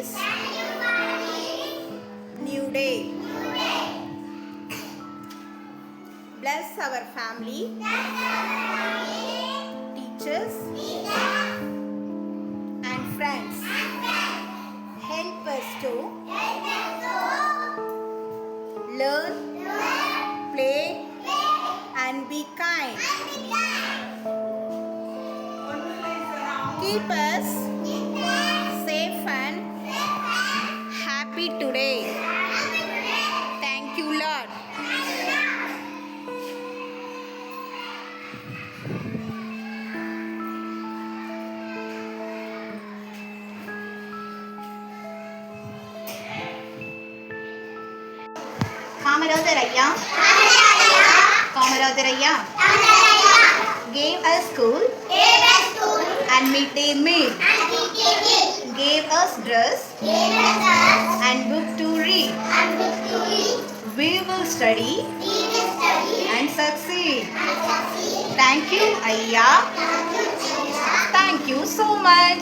this new day. Bless our family, teachers, and friends. Help us to learn, play, and be kind. Keep us safe and happy today. Thank you, Lord. Kamaradharaya gave us school and midday meal, gave us dress and book to read. We will study and succeed. Thank you, Ayya. Thank you so much.